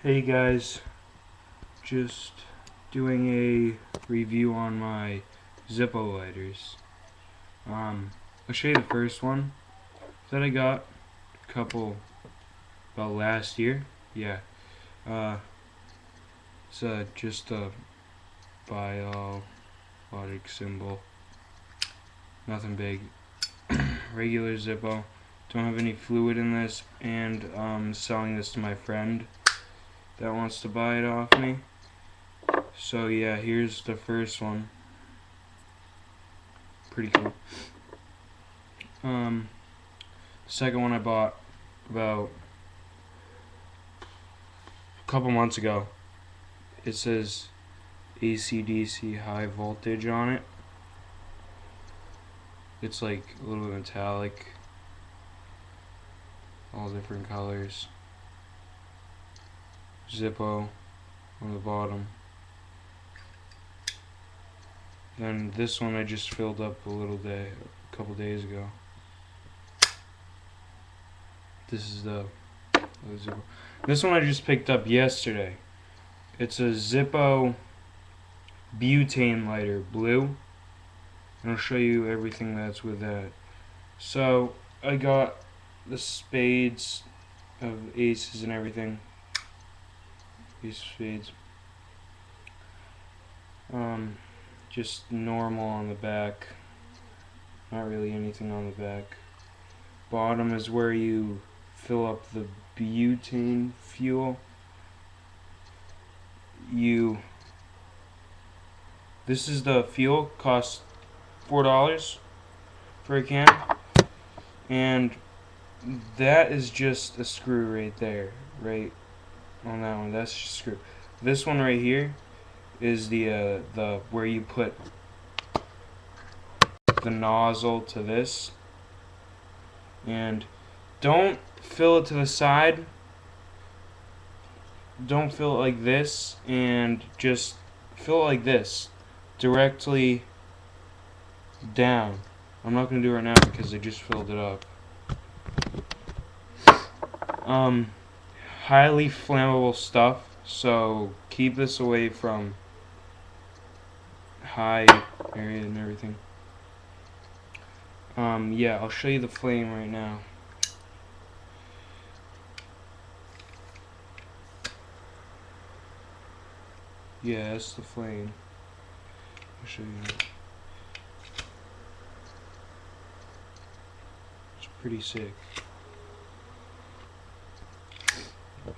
Hey guys, just doing a review on my Zippo lighters. I'll show you the first one that I got a couple about last year. Yeah, it's just a biologic symbol, nothing big. Regular Zippo. Don't have any fluid in this, and I'm selling this to my friend that wants to buy it off me. So yeah, here's the first one. Pretty cool. The second one I bought about a couple months ago. It says AC/DC high voltage on it. It's like a little bit metallic, all different colors. Zippo on the bottom. Then this one I just filled up a couple days ago. This is the Zippo. This one I just picked up yesterday. It's a Zippo butane lighter, blue. And I'll show you everything that's with that. So I got the spades of aces and everything. Ace of spades. Just normal on the back. Not really anything on the back. Bottom is where you fill up the butane fuel. This is the fuel, costs $4 for a can, and that is just a screw right there, right on that one. That's just a screw. This one right here is the where you put the nozzle to this, and don't fill it to the side. Don't fill it like this, and just fill it like this, directly down. I'm not going to do it right now because I just filled it up. Highly flammable stuff, so keep this away from high area and everything. Yeah, I'll show you the flame right now. Yeah, that's the flame. I'll show you. It's pretty sick.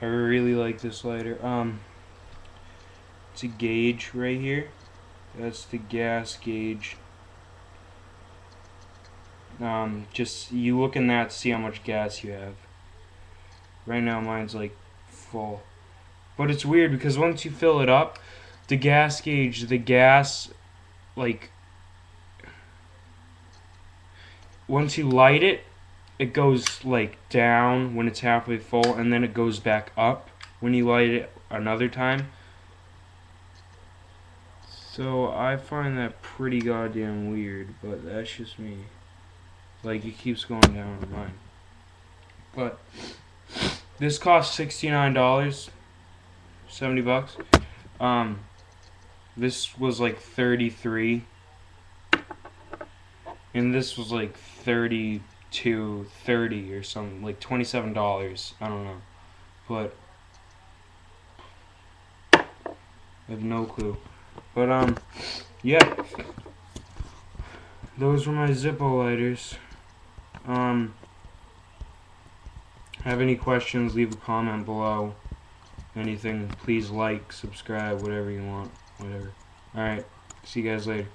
I really like this lighter. It's a gauge right here. That's the gas gauge. Just you look in that to see how much gas you have. Right now mine's like full. But it's weird because once you fill it up, the gas gauge, like, once you light it, it goes like down when it's halfway full, and then it goes back up when you light it another time. So I find that pretty goddamn weird, but that's just me. Like, it keeps going down on mine. But this costs $69, 70 bucks. This was like 33, and this was like 32, 30 or something, like $27. I don't know, but I have no clue. But yeah, those were my Zippo lighters. Have any questions, leave a comment below. Anything, please like, subscribe, whatever you want, whatever. Alright, see you guys later.